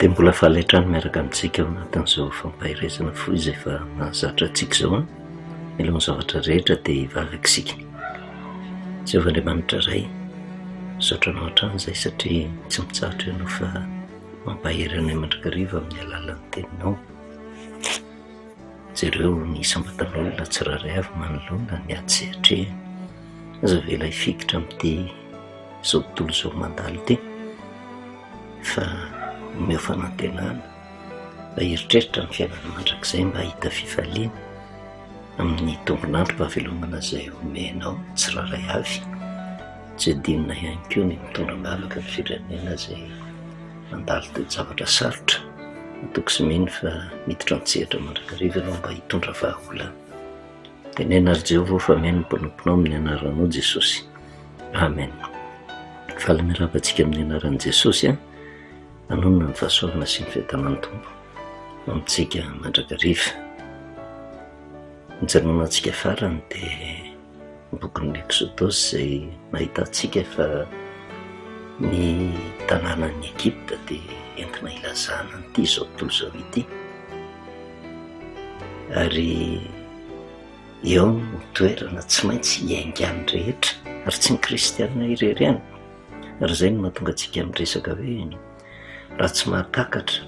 dia mbola fahaletrany miaraka amintsika ao anatin'izao fampahirezana foy izay efa mahazatra antsika izao a. Mila ny zavatra rehetra dia hivavaka isika. Jehovah-Andriamanitra iray, misaotranao hatrany izay satria tsy mitsahatra ianao fa mampahirana mandrakariva amin'ny alalan'ny teninao. Jereo ny sambatan'olona tsiraray avy manoloana ny ady sehatreha. Aza vela hifikitra amin'ity izao tontolo izao mandalo ity fa omeo fanantenana mba heritreritra ny fiainana mandrakizay mba hita fifaliana amin'ny tombonandro fahavelomana izay omenao tsiraray avy. Tsy adinona ihany koa ny mitondra mavaka ny firenena izay mandalo toy zavatra sarotra. Toko sy mino fa miditra antsehatra mandrakariva ianao mba hitondra vahaolana. Tenena ary Jehovah fa mihaino ny mpanomponao amin'ny anaranao Jesosy. Amen. Faly miaravantsika amin'ny anaran'i Jesosy a. Anonona ny fahasoavana sy ny fiadanan'ny Tompo amintsika mandrakariva. Nijanona antsika farany dia bokin'ny Exodosy izay nahita antsika fa ny tanànan'ny Egypta dia entina ilazana an'ity izao tontolo izao ity. Ary eo no toerana tsy maintsy hiaingany rehetra ary tsy ny kristianina irery ihany. Ary izay no mahatonga antsika miresaka hoe raha tsy mahatakatra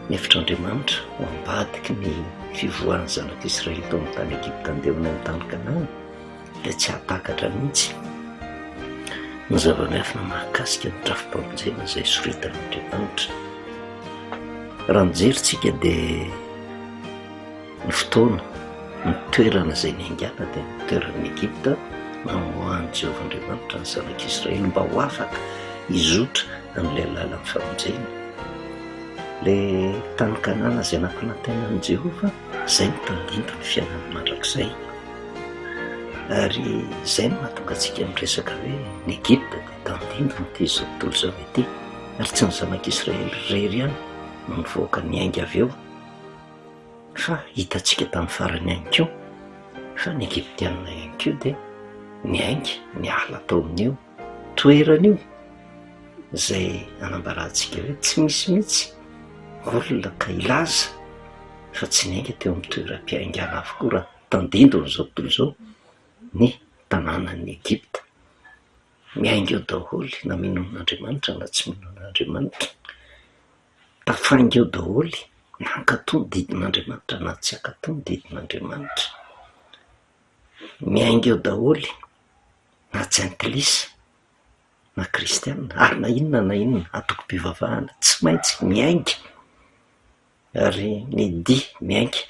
ny hevitr'Andriamanitra ho ambadiky ny fivoahan'ny zanak'Israely tao amin'ny tany Egypta andehana amin'ny tany Kanana dia tsy hahatakatra mihitsy ny zava-miafina mahakasika ny trafim-pamponjena izay soritan'Andriamanitra. Raha mijery dia ny fotoana, ny toerana izay niaingana dia ny toeran'ny Egypta namoahan'i Jehovah-Andriamanitra ny zanak'Israely mba ho afaka hizotra amin'ilay alalan'ny famonjena. Ilay tany Kanana izay nampilantenan'i Jehovah, izay no tandindro ny fiainana mandrakizay. Ary izay no mahatonga antsika miresaka hoe ny Egypta dia tandindro n'ity izao tontolo izao ity. Ary tsy ny zanak'Israely irery ihany no nivoaka niainga avy eo, fa hitantsika tamin'ny farany ihany koa fa ny Egyptianina ihany koa dia niainga niala tao amin'io toerana io izay anambarantsika hoe tsy misy mihitsy olona ka ilaza fa tsy niainga teo amin'ny toeram-piaingana avokoa raha tandindro n'izao tontolo izao ny tanànan'ny Egypta. Miainga eo daholy na mino amin'Andriamanitra na tsy mino amin'Andriamanitra. Tafainga eo daholy na ankatony didin'Andriamanitra na tsy ankatony didin'Andriamanitra. Miainga eo daholy na tsy antilisa na kristianina ary na inona atoko-pivavahana tsy maintsy miainga. Ary ny dia miainga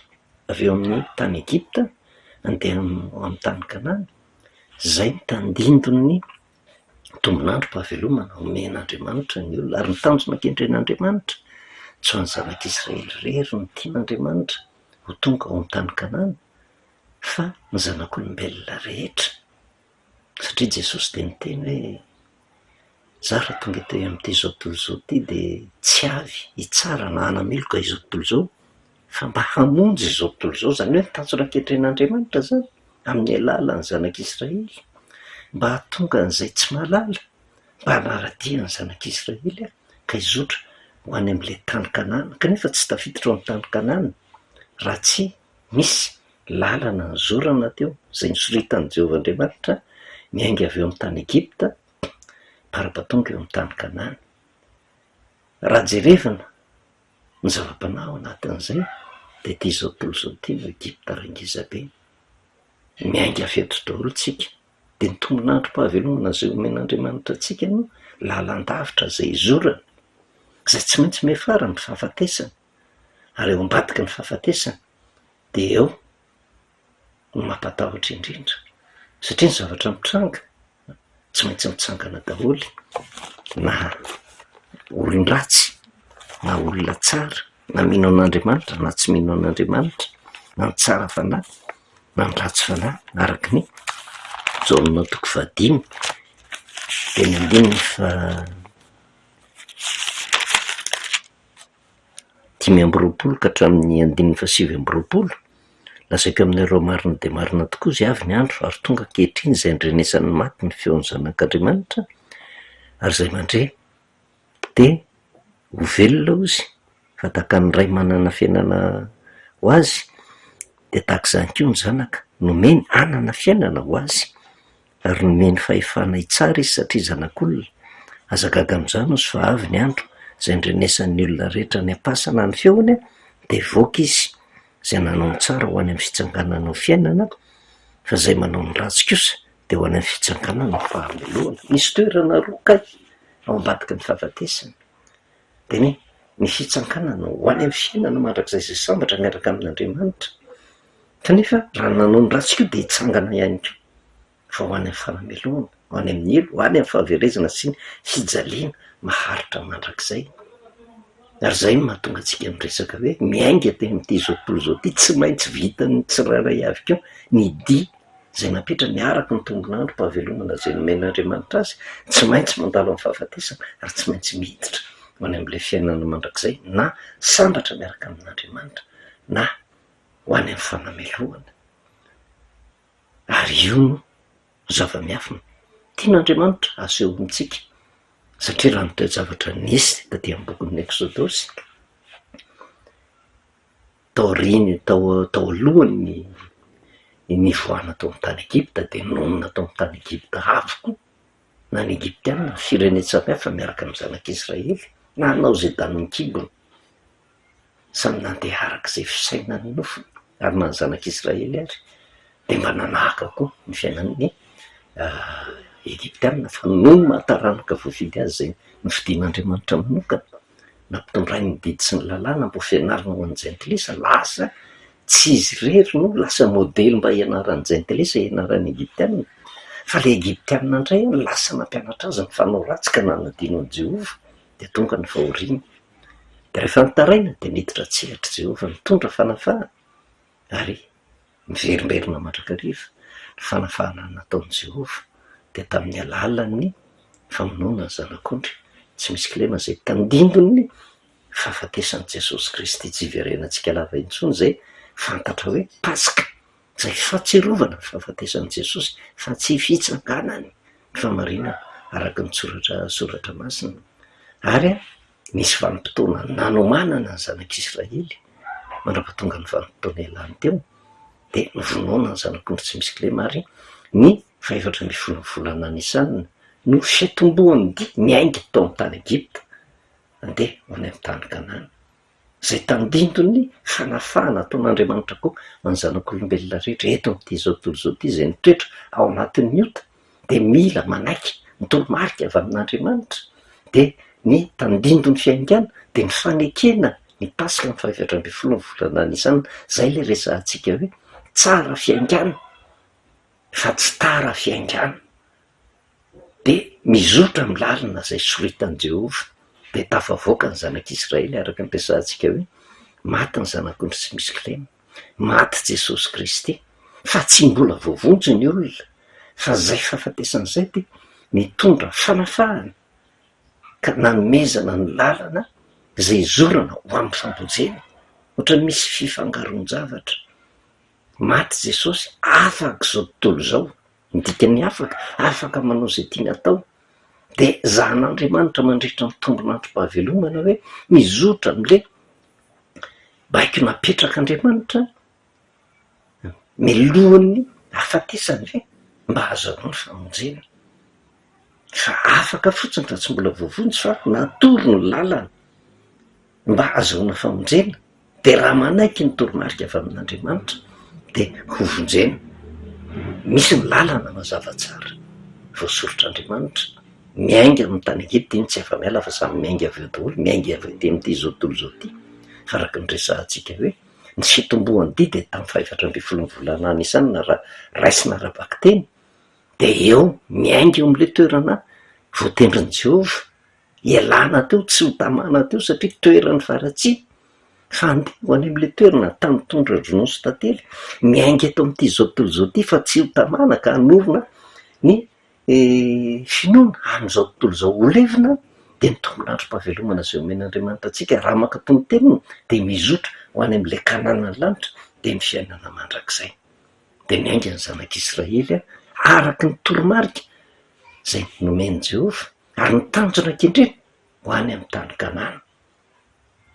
avy eo amin'ny tany Egypta andeha amin'ny tany Kanana, izay ny tandindony tombonandro fahavelomana omen'Andriamanitra ny olona. Ary ny tanjona an-kendren'Andriamanitra tsy ho an'ny zanak'Israely irery no tian'Andriamanitra ho tonga ao amin'ny tany Kanana fa ny zanak'olombelona rehetra. Satria Jesosy dia niteny hoe izaho raha tonga teo amin'ity izao tontolo izao ity dia tsy avy hitsara na hanameloka izao tontolo izao fa mba hamonjy izao tontolo izao. Izany hoe nitanjona an-kendren'Andriamanitra izany amin'ny alalan'ny zanak'Israely mba hahatonga an'izay tsy mahalala mba hanaradia ny zanak'Israely ka hizotra ho any amin'ilay tany Kanana. Kanefa tsy tafiditra ao amin'ny tany Kanana raha tsy misy lalana nizorana teo izay nisoritan'i Jehovah-Andriamanitra miainga avy eo amin'ny tany Egypta para-pahatonga eo amin'ny tany Kanana. Raha jerevana ny zava-panahy anatin'izay dia ity izao tontolo izao ity no Egypta rangizabe. Miainga avy eto daholo tsika dia ny tombonandro fahavelomana izay omen'Andriamanitra antsika no lalan-davitra izay izorana, izay tsy maintsy miafara ny fahafatesana. Ary eo ambadika ny fahafatesana dia eo no mampatahotra indrindra satria ny zavatra mitranga tsy maintsy mitsangana daholy, na olon-dratsy na olona tsara, na mino an'Andriamanitra na tsy mino an'Andriamanitra, na ny tsara fanahy na ny ratsy fanahy. Araka ny Jaonina toko 5 dia ny 5:20 ka hatramin'ny 5:7 lazaiko aminareo marina dia marina tokoa izay avy ny andro ary tonga ankehitriny izay andrenesan'ny maty ny feon'ny zanak'Andriamanitra ary izay mandre dia ho velona ozy fa taka ny ray manana fiainana ho azy de tahak'izany koa ny zanaka nomeny anana fiainana ho azy ary nomeny fahefana hitsara izy satria zanak'olona. Azagaga amin'izany ozy fa avy ny andro zay ndrenesan'ny olona rehetra ny ampasana ny feony de voaka izy zay nanao ny tsara ho any amin'ny fitsanganana ny fiainana fa zay manao ny ratsy kosa de ho any amin'ny fitsanganana ny fahamelohana. Misy toerana roa kay ao ambadiky ny fahafatesana de ny fitsanganana ho any amin'ny fiainana mandrak'izay zay sambatra miaraka amin'Andriamanitra kanefa raha nanao ny ratsy koa de hitsangana ihany koa fa ho any amin'ny fahamelohana, ho any amin'ny elo, ho any amin'ny fahaverezana sy ny fijaliana maharitra mandrak'izay. Ary zay no mahatonga antsika miresaka hoe miainga teny amin'ity zao tontolo zao ty tsy maintsy vitany tsirairay avy koa ny dia zay napetra miaraka ny tombonandro mpahavelomana zay nomen'Andriamanitra azy, tsy maintsy mandalo amin'ny fahafatesana ary tsy maintsy miditra ho any amin'ilay fiainana mandrak'izay na sambatra miaraka amin'Andriamanitra na ho any amin'ny fanamelohana. Ary io no zava-miafina tian'Andriamanitra asehoantsika satria raha ny zavatra nisy taty amin'ny bokin'ny Exodosy tao alohany nivoahana tao amin'ny tany Egipta de nonina tao amin'ny tany Egipta avokoa na ny Egyptianina firenena samihafa miaraka amin'ny zanak'Israely na hanao zay danin'ny kibony samy nandeha arak'izay fisainany nofony ary na ny zanak'Israely ary de mba nanahaka koa ny fiainan'ny Egyptianina fa noho mahataranaka voafidy azy zay nofidian'Andriamanitra manokana nampitondray ny didy sy ny lalàna mbo fianarana ho an'ny jentilesa lasa tsy izy rery no lasa modely mba hianaran'ny jentilesa hianaran'ny Egyptianina fa le Egyptianina indray lasa nampianatra azy ny fanao ratsy ka nanadino an'i Jehova de tonga ny fahoriana de rehefa nitaraina de niditra tsehatra Jehova nitondra fanafahana ary miverimberina mandrakariva ny fanafahana nataon'i Jehova de tamin'ny alalan'ny famonoana ny zanak'ondry tsy misy kilema zay tandindony fahafatesan'i Jesosy Kristy tsy iverenantsika lava intsony zay fantatra hoe Pasika zay fahatsiarovana ny fahafatesan'i Jesosy fa tsy fitsanganany ny famarinana araka ny soratra masina. Ary misy vanim-potoana nanomanana ny zanak'Israely mandra-pahatonga ny vanim-potoana ialany teo de novonoana ny zanak'ondry tsy misy kilema ary ny faefatra amby folo volana Nisanina no fiatombohan'ny dia miainga tao amin'ny tany Egipta andeha ho any amin'ny tany Kanana zay tandindony fanafahana ataon'Andriamanitra koa ho any zanak'olombelona rehetra eto amin'ity zao tontolo zao ty zay nitoetra ao anatin'ny ota de mila manaiky mitoro-marika avy amin'Andriamanitra de ny tandindony fiaingana de ny fanekena ny Pasika ny faefatra amby folo volana Nisanina zay le resahantsika hoe tsara fiaingana fa tsy tara fiaingana de mizotra amin'ny lalina zay soritan'i Jehova de tafavoaka ny zanak'Israely araka ny resahantsika hoe maty ny zanak'ondry tsy misy kilema, maty Jesosy Kristy fa tsy mbola voavonjy ny olona fa zay fahafatesan'izay de mitondra fanafahana ka nanomezana ny lalana zay zorana ho amin'ny fambojena ohatrany misy fifangaron-javatra. Maty Jesosy afaka zao tontolo zao midikany afaka manao zay tiany atao de zahan'Andriamanitra mandritra ny tombonandro mpahavelomana hoe mizotra am'le baiko napetraka Andriamanitra milohan'ny hafatesany hoe mba azahoana ny famonjena fa afaka fotsiny fa tsy mbola voavonjy fa natoro ny lalana mba azahoana famonjena de raha manaiky ny toromarika avy amin'Andriamanitra de hovonjena. Misy ny lalana mazava tsara voasorotr'Andriamanitra miainga amin'ny tany Egipta iny tsy afa-miala fa samy miainga avy eo daholo miainga avy ety amin'ity zao tontolo zao ty fa araka ny resahantsika hoe ny fitombohan'ny dia de tamin'ny faefatra amby folo volana Nisanina raha raisina ara-baky teny de eo miainga eo amin'le toerana voatendrin'i Jehova ialana teo tsy ho tamana teo satria toerany faratsy fa andeha ho any amin'le toerana tany tondra dronosy tantely miainga eto amin'ity zao tontolo zao ty fa tsy ho tamana ka hanorona ny finoana amin'izao tontolo zao ho levina de ny tombonandro mpahavelomana zay omen'Andriamanitra atsika raha maka tony teniny de mizotra ho any amin'le kanana lanitra de ny fiainana mandrak'izay de miainga ny zanak'Israely araky ny toromarika zay nomen'i Jehova ary ny tanjona ankendreny ho any amin'ny tany Kanana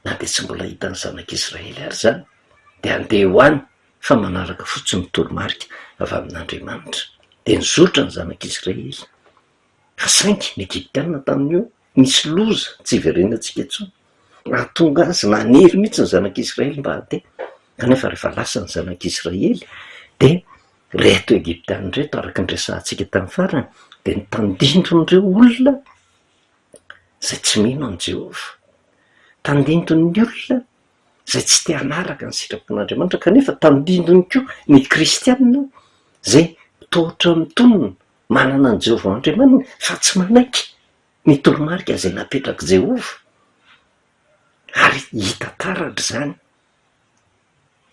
na de tsy mbola hitany zanak'Israely ary zany de andeha ho any fa manaraka fotsiny ny toromarika avy amin'Andriamanitra de nizotra ny zanak'Israely ka saingy ny Egyptianina tamin'io misy loza tsy iverenantsika intsony raha tonga azy naniry mihitsy ny zanak'Israely mba hate kanefa rehefa lasa ny zanak'Israely de reto Egyptianina reto araka ny resantsika tamin'ny farany de nitandindron'ireo olona zay tsy mino an' Jehova, tandindron'ny olona zay tsy te hanaraka ny sitrapon'Andriamanitra kanefa tandindrony koa ny kristianina zay tohotra mitonona manana an' Jehova Andriamanina fa tsy manaiky ny toromarika zay napetraky Jehova ary hita taratra zany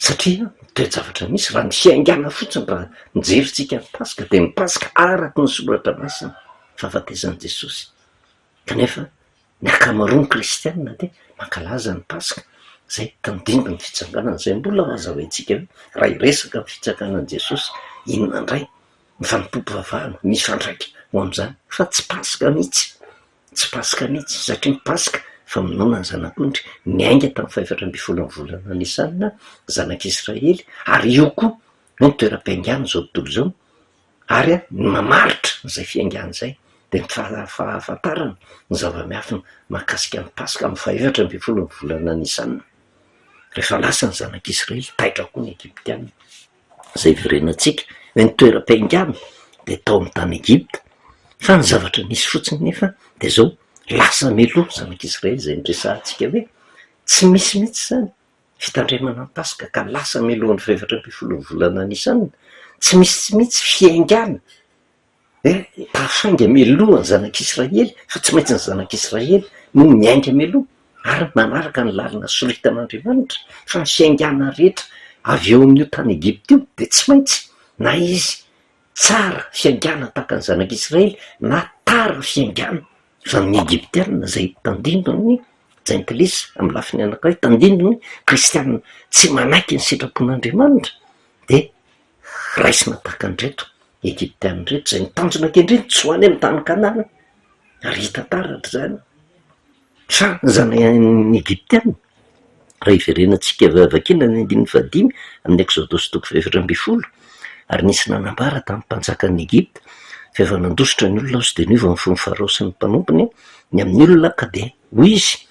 satria toe-javatra misy raha ny fiaingana fotsiny raha mijeritsika ny Paska de ny Paska araky ny soratra masina fahafatezan'i Jesosy kanefa ny akamaroany kristianina de mankalaza ny Paska zay tandindro ny fitsanganana zay mbola aza hoentsika hoe raha iresaka ny fitsanganan'i Jesosy inona indray mifampivavahana misy fandraika ho am'izany fa tsy Paska mihitsy, tsy Paska mihitsy satria ny Paska famonoana ny zanak'ondry niainga tamin'ny 7 volana Nisanina zanak'Israely ary io koa hoe ny toeram-piaingana zao tontolo zao ary ny mamaritra zay fiaingana zay de ny fahafantarana ny zava-miafina mahakasika ny Paska amin'ny 7 volana Nisanina rehefa lasa ny zanak'Israely taitra koa ny Egyptianina zay verenantsika hoe ny toeram-piaingana de tao amin'ny tany Egypta fa ny zavatra misy fotsiny nefa de zao lasa meloa zanak'Israely zay niresantsika hoe tsy misy mihitsy zany fitandremana ny Paska ka lasa meloa ny 7 volana Nisanina tsy misy mihitsy fiaingana tafainga meloa ny zanak'Israely fa tsy maintsy ny zanak'Israely no miainga meloa ary manaraka ny lalina soritan'Andriamanitra fa ny fiaingana rehetra avy eo amin'io tany Egypta io de tsy maintsy na izy tsara fiaingana tahaka ny zanak'Israely na tara fiaingana fa ny Egyptianina zay tandindrony jaintilisa amin'ny lafiny anankiray tandindrony kristianina tsy manaiky ny sitrapon'Andriamanitra de raisina tahaka andreto Egyptianina reto zay nitanjona ankendreny tsy ho any amin'ny tany Kanana ary hita taratra zany fa ny Egyptianina raha iverenantsika vakina ny 15 amin'ny Exodosy 17 ary nisy nanambara tamin'ny mpanjakan'ny Egypta fa efa nandositra ny olona sy de niova ny fony Farao sy ny mpanompony ny amin'ny olona ka de hoy izy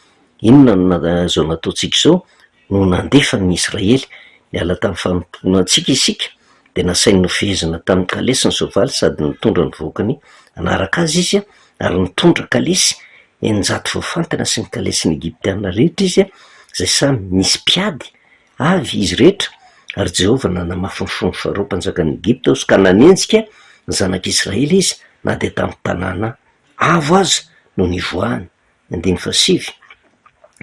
inona zao nataontsika izao no nandefa ny Israely niala tamin'ny fanompoana antsika isika de nasainy nofehezina tamin'ny kalesy ny soavaly sady nitondra ny vokany anaraka azy izy ary nitondra kalesy eninjato voafantana sy ny kalesy ny Egyptianina rehetra izy zay samy misy mpiady avy izy rehetra ary Jehova nanamafy ny fony Farao mpanjakan'ny Egypta ka nanenjika ny zanak'Israely izy na de tamin'ny tanàna avo aza no nivoahany 17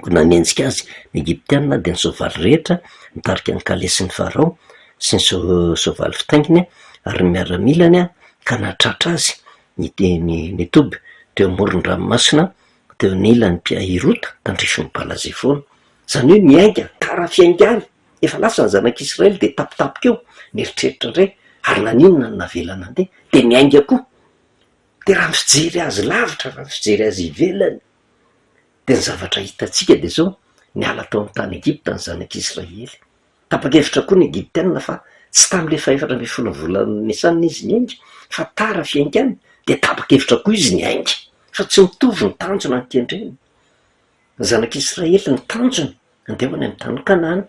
ko nanenjika azy ny Egyptianina de ny soavaly rehetra nitarika ny kalesy ny Farao sy ny soavaly fitainginy ary miaramilany ka natratra azy ny toby teo amoron-dranomasina teo anilan'ny mpiahirota tandrify ny Balazefona zany hoe miainga tara fiaingana efa lasa ny zanak'Israely de tapitapika eo mieritreritra indray ary naninona ny navelana andeha de miainga koa de raha ny fijery azy lavitra raha ny fijery azy ivelany de ny zavatra hitatsika de zao niala tao amin'ny tany Egypta ny zanak'Israely tapa-kevitra koa ny Egyptianina fa tsy tam'le 7 volana Nisanina izy niainga fa tara fiaingana de tapa-kevitra koa izy niainga fa tsy mitovy ny tanjona ankendreny ny zanak'Israely ny tanjona andehany amin'ny tany Kanana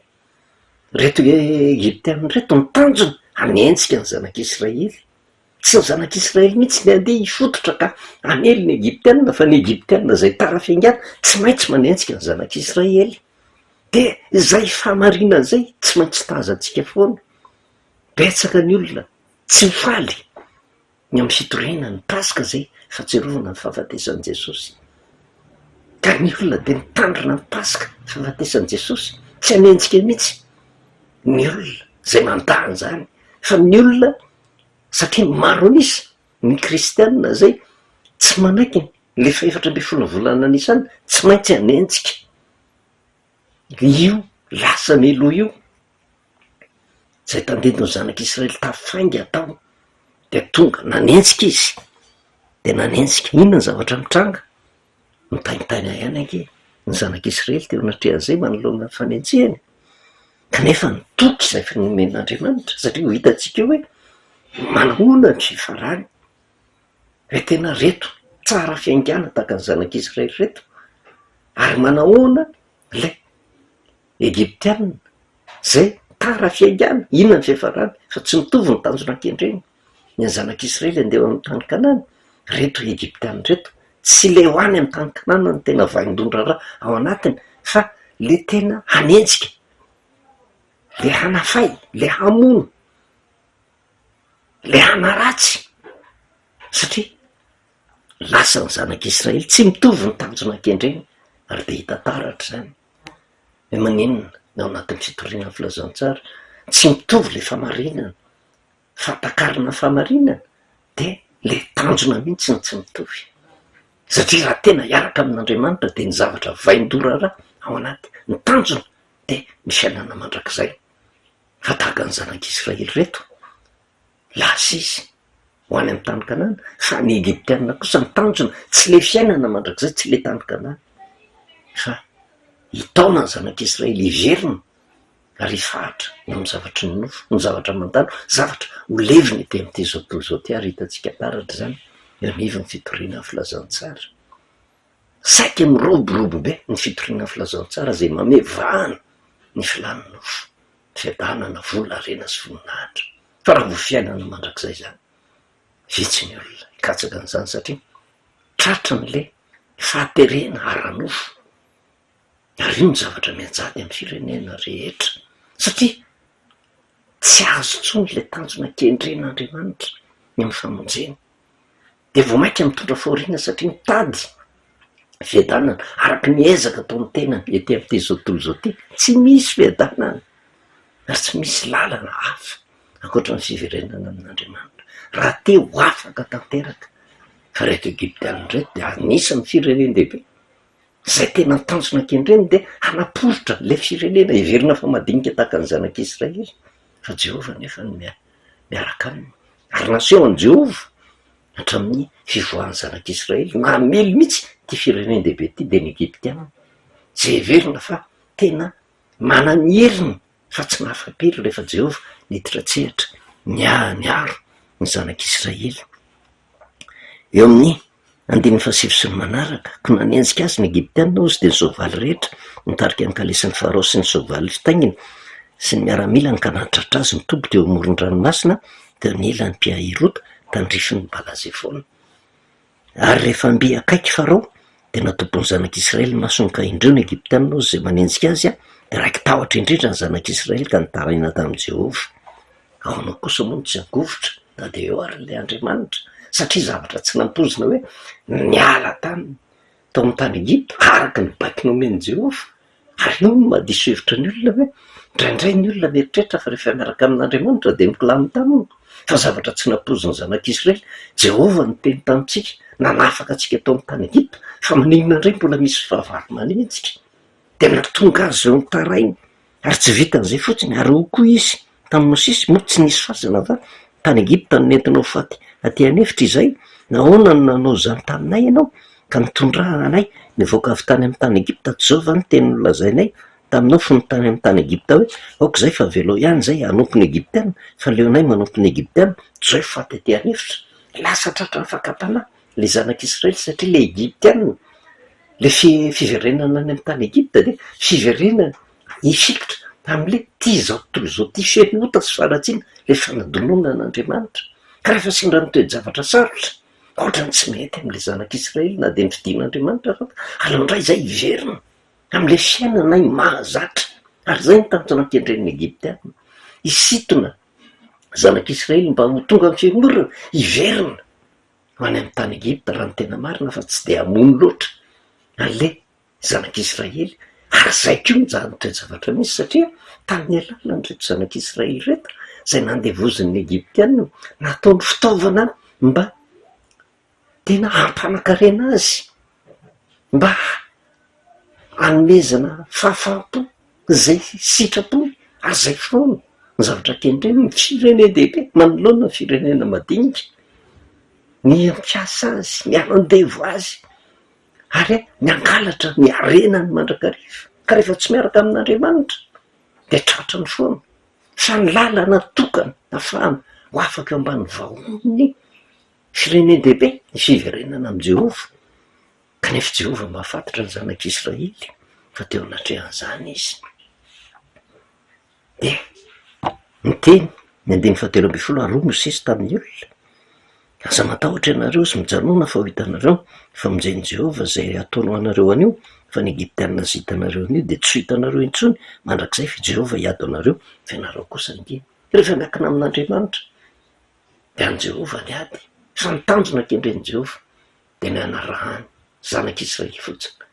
reto Egyptianina reto ny tanjona hanenjika ny zanak'Israely tsy ny zanak'Israely mihitsy ny andeha hifototra ka amely ny Egyptianina fa ny Egyptianina zay tara fiaingana tsy maintsy manenjika ny zanak'Israely de zay fahamarinana zay tsy maintsy tazantsika foana betsaka ny olona tsy mifaly ny amin'ny fitorena ny Paska zay fahatsiarovana ny fahafatezan'i Jesosy ka ny olona de mitandrina ny Paska fahafatezan'i Jesosy tsy hanenjika mihitsy ny olona zay mandany zany fa ny olona satria maro anisa ny kristianina zay tsy manaiky le 7 volana Nisanina tsy maintsy hanenjika io lasa meloa io zay tandindro ny zanak'Israely tafainga tao de tonga nanenjika izy de nanenjika inona ny zavatra mitranga no taintaina ihany ange ny zanak'Israely teo anatrehan'izay manoloana ny fanenjehany, kanefa nitoky izay finomen'Andriamanitra satria ho hitantsika hoe manahoana ny fifarany hoe tena reto tsara fiaingana tahaka ny zanak'Israely reto, ary manahoana ilay Egyptianina zay tara fiaingana. Inona ny fiafarany fa tsy mitovy ny tanjona an-kendreny. Ny zanak'Israely andeha amin'ny tany Kanana, reto Egyptianina reto tsy le ho any amin'ny tany Kanana ny tena vaindondrara ao anatiny, fa le tena hanenjika, le hanafay, le hamono, le hanaratsy, satria lasa ny zanak'Israely tsy mitovy ny tanjona an-kendreny. Ary de hita taratra zany hoe maninona ny ao anatin'ny fitoriana filazantsara, tsy mitovy le famarinana, fatakarina famarinana, de le tanjona mihitsy ny tsy mitovy. Satria raha tena hiaraka amin'Andriamanitra de ny zavatra vaindorara ao anaty ny tanjona de ny fiainana mandrakizay. Fa tahaka ny zanak'Israely reto lasa izy ho any amin'ny tany Kanana, fa ny Egyptianina kosa ny tanjona tsy le fiainana mandrakizay, tsy le tany Kanana, fa hitaona ny zanak'Israely hiverina ary hifahatra ny amin'ny zavatra ny nofo, ny zavatra mandalo, zavatra ho leviny ety amin'ity zao tontolo zao ty. Ary hitantsika taratra zany eo anivon'ny fitoriana filazantsara. Saika miroborobo be ny fitoriana filazantsara zay mamevahana ny filany nofo, fiadanana, vola, arena sy voninahitra. Fa raha vo fiainana mandrakizay zany, vitsy ny olona hikatsaka an'izany satria tratra n'le fahaterena ara-nofo. Ary io ny zavatra mianjady amin'ny firenena rehetra, satria tsy azo tsony le tanjona kendren'Andriamanitra ny amin'ny famonjena. De vo mainka mitondra fahoriana satria mitady fiadanana araky ny ezaka ataony tenany ety amin'ity zao tontolo zao ty. Tsy misy fiadanana ary tsy misy lalana hafa ankoatra ny fiverenana amin'Andriamanitra raha te ho afaka tanteraka. Fa reto Egyptianina reto de anisan'ny firenen'dehibe zay tena tanjona kendreny de hanaporotra le firenena hiverina fa madinika tahaka ny zanak'Israely. Fa Jehova nefa ny miaraka aminy, ary naseho an Jehova hatramin'ny fivoahan'ny zanak'Israely mamely mihitsy ty firenen'dehibe ty de ny Egyptianina, zay heverina fa tena manana heriny fa tsy nahafapery rehefa Jehova niditra tsehatra niaro ny zanak'Israely. Eo amin'ny 15 sy ny manaraka ko nanenjika azy ny Egyptianina ozy de ny soavaly rehetra nitarika ny kalesiny Farao sy ny soavaly fitainginy sy ny miaramila ny kanatratra azy mitoboka eo amoron-dranomasina teo anilany Piahirota tandrifin'ny Balazefona. Ary rehefa mby akaiky Farao de natobony zanak'Israely masony ka indreo ny Egyptianina ozy zay manenjika azy de raiky tahotra indrindra ny zanak'Israely ka nitaraina tamin'i Jehova. Ao anao kosa moa tsy angovotra na de eo ary le Andriamanitra, satria zavatra tsy nampozina hoe niala taminy tao amin'ny tany Egipta araka ny baiky nomen'i Jehova. Ary io no mahadiso hevitra ny olona hoe indraindray ny olona mieritreritra fa rehefa miaraka amin'Andriamanitra de mikolamy taminy. Fa zavatra tsy nampoziny zanak'Israely, Jehova no teny tamintsika nanafaka antsika tao amin'ny tany Egipta, fa maninona indray mbola misy fahavalo manenjika. De natonga azy eo nitarainy, ary tsy vitan'izay fotsiny, ary ho koa izy tamin'ny Mosisy moa tsy nisy fazana fa tany Egipta no nentinao faty aty anefitra izay, nahoana no nanao zany taminay ianao ka nitondra anay nivoaka avy tany amin'ny tany Egipta. Jehova ny teny nolazainay taminao fony tany amin'ny tany Egipta hoe aoka zay fa velao ihany zay hanompo ny Egyptianina, fa leonay manompo ny Egyptianina. Zay faty aty anefitra. Lasa tratra ny fakapana le zanak'Israely satria le Egyptianina, le fiverenana any amin'ny tany Egipta de fiverenana hifikitra amin'le ty zao tontolo zao ty fiainota sy faratsiana, le fanadonona an'Andriamanitra. Ka rehefa sendra ny toe-javatra sarotra ohatrany tsy mety amin'le zanak'Israely na de nividian'Andriamanitra fa aleo indray zay hiverina amin'le fiainana mahazatra. Ary zay ny tanjona an-kendren'ny Egyptianina, hisintona zanak'Israely mba ho tonga amin'ny fiangonana hiverina ho any amin'ny tany Egipta raha ny tena marina, fa tsy de hamono loatra an'le zanak'Israely. Ary zay koa mijanona toe-javatra misy satria tamin'ny alalany reto zanak'Israely reto zay nandevozin'ny Egyptianina nataony fitaovana mba tena hampanakarena azy, mba hanomezana fahafaham-po zay sitrapo. Ary zay foana ny zavatra kendreny ny firenen'dehibe manoloana ny firenena madinika, ny ampiasa azy, ny anandevo azy ary miangalatra ny arenany mandrakariva ka rehefa tsy miaraka amin'Andriamanitra de tratra ny foana fa ny lalana tokana afahana ho afaka eo ambany vahony firenendehibe ny fiverenana am' Jehova kanefa Jehova mahafantatra ny zanak'Israely fa teo anatrehan'izany izy de nyteny ny 1:17 aroa Mosesy tamin'ny olona aza matahotra ianareo sy mijanona fa ho hitanareo famonjeny Jehova zay ataony ho anareo anio fa ny Egiptianina zay hitanareo anio de tsy hitanareo intsony mandrakizay fa Jehova hiady anareo fa ianareo kosa ngeny rehefa miakina amin'Andriamanitra de an' Jehova ny ady fa nitanjona kendreny Jehova de ny anarahany zanak'Israely fotsiny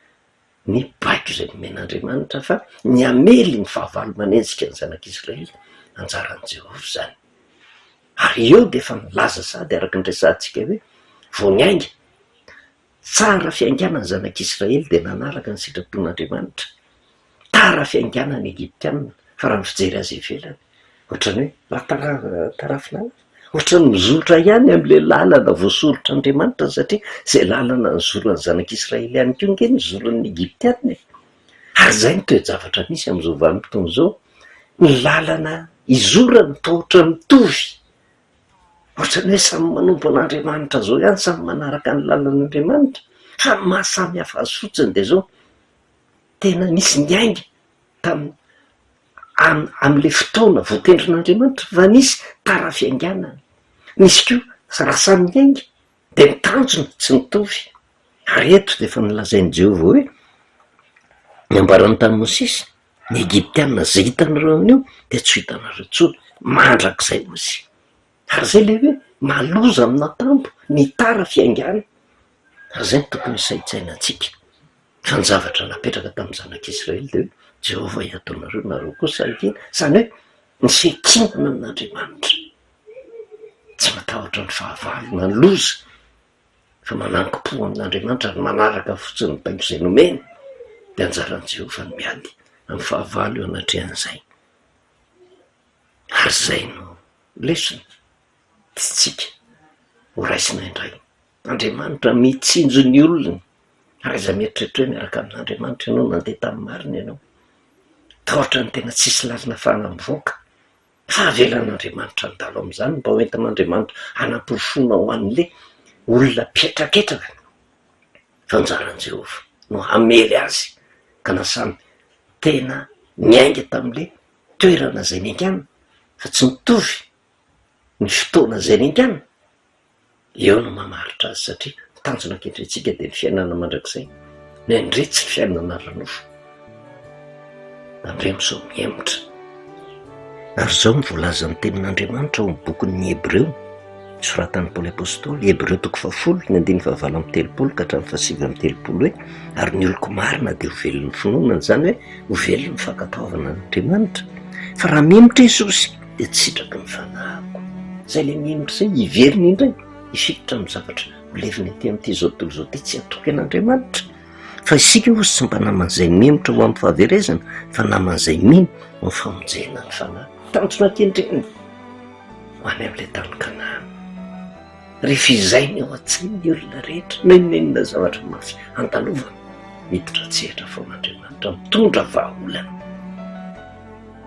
ny baiko izay nomen'Andriamanitra fa ny amely ny fahavalo manenjika ny zanak'Israely anjaran'i Jehova zany ary eo de efa milaza sady araka nyresantsika hoe vo niainga tsara fiainganany zanak'Israely de nanaraka ny sitrapon'Andriamanitra tara fiainganany Egiptianina fa raha ny fijery azy ivelany ohatrany hoe tarafinala ohatrany mizotra ihany am'le lalana voasorotr'Andriamanitra satria zay lalana nyzoran'ny zanak'Israely ihany ko nge nyzoran'ny Egiptianina ary zay ny toe-javatra misy am'izao vanim-potoana zao ny lalana izorany tohotra mitovy ohatrany hoe samy manompo an'Andriamanitra zao ihany samy manaraka ny lalan'Andriamanitra fa mahasamy hafa azy fotsiny de zao tena nisy niainga am'le fotoana voatendrin'Andriamanitra fa nisy tara-fiainganana nisy koa raha samy niainga de mitanjona tsy mitovy ary eto de efa nilazain'i Jehova hoe ny ambarany tany Mosesy ny Egiptianina zay hitanareo anio de tsy hitanareo intsony mandrakizay mosy ary zay le hoe maloza amina tampo ny tara fiaingana ary zay ny tokony isaitsainantsika fa ny zavatra napetraka tamin'ny zanak'Israely de hoe Jehova hiato anareo nareo kosa ankina zany hoe ny fiakinana amin'Andriamanitra tsy matahotra ny fahavalo na ny loza fa manankom-po amin'Andriamanitra ary manaraka fotsiny ny baiko izay nomena de anjaran'i Jehova ny miady amin'ny fahavalo eo anatrehan'izay ary zay no lesona tsika ho raisina indray Andriamanitra mitsinjo ny olona ary iza mieritreritra hoe miaraka amin'Andriamanitra ianao nandeha tamin'ny marina ianao tahotra ny tena tsisy lalina fanamvoaka fa avelan'Andriamanitra ndalo am'izany mba hoentin'Andriamanitra hanam-porofona ho an'le olona pietraketraka fanjaran'i Jehova no hamely azy ka nasamy tena niainga tam'le toerana zay niaingana fa tsy mitovy ny fotoana zay niaingana eo no mamaritra azy satria mitanjona ankehitritsika de ny fiainana mandrakizay ny andretsy ny fiainana ranofo andre am'izao miemotra ary zao mivolaza ny tenin'Andriamanitra ao amin'ny bokin'ny Hebreo soratan'ny Paoly apôstôly Hebreo 10:9-telopolo ka hatramin'ny 7:telopolo hoe ary ny oloko marina de ho velon'ny finoanany zany hoe ho velon'ny fankatoavana n'Andriamanitra fa raha miemotra Jesosy de tsy sitraky ny fanahiko zay le miemotra zay hiveriny indray hifitotra amin'ny zavatra oleviny aty amin'ity zao tontolo zao ty tsy atoky an'Andriamanitra fa isika ozy tsy mba naman'izay miemotra ho amin'ny fahaverezana fa naman'izay mino ho amin'ny famonjena ny fanahy tanjona kendreny ho any amin'ilay tany Kanana rehefa izay ny ao an-tsain'ny olona rehetra nenenina zavatra mafy andalova miditra tsehatra foan'Andriamanitra mitondra vahaolana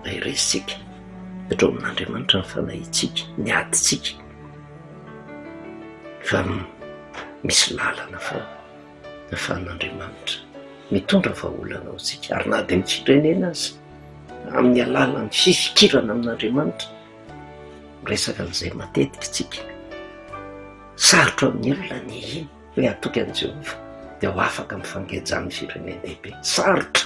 na iresitsika etrao amin'Andriamanitra ny fanahitsika ny aditsika fa misy lalana fa ahafahan'Andriamanitra mitondra vahaolana ao tsika ary na de mitsidrenena azy amin'ny alalany fifikirana amin'Andriamanitra miresaka an'izay matetika tsika sarotro amin'ny olona ny iny hoe atoky an' Jehova de ho afaka mifangejany firenendehibe sarotra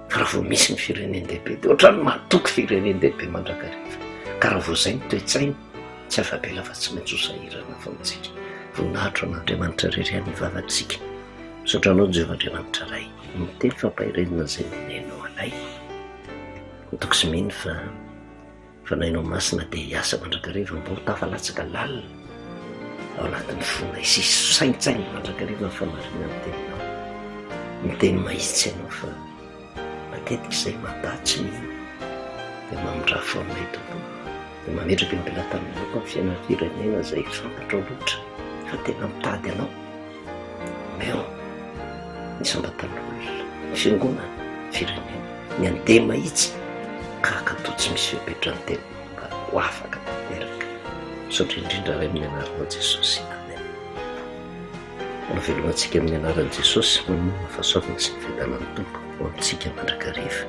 fa raha vao misy ny firenendehibe de ohatrany matoky firenendehibe mandrakariva ka raha vao zay ny toe-tsaina tsy afabela fa tsy maintsy hosahirana foantsika voninahitro an'Andriamanitra rerany vavatsika misotranao Jehova Andriamanitra ray miteny fampahirenana zay nenao anay toko sy mino fa fanahinao masina de hiasa mandrakariva mba ho tafalatsaka lalina ao anatin'ny fona isisy saintsainy mandrakariva ny famarina ny teninao miteny mahitsy ianao fa matetika izay matatsy mino de mamindra foanay tompo de mametraky ny mbola taminao ny fiainana firenena zay fantatra loatra fa tena mitady anao meo isambatan'olona ny fiangonana firenena ny andeha mahitsy kahakatao tsy misy fepetra ny tena mba ho afaka tanteraka saotra indrindra ray amin'ny anaran'i Jesosy amen. Navelomantsika amin'ny anaran'i Jesosy mamono fahasoavana sy ny fiadanan'ny tompo ho amintsika mandrakariva.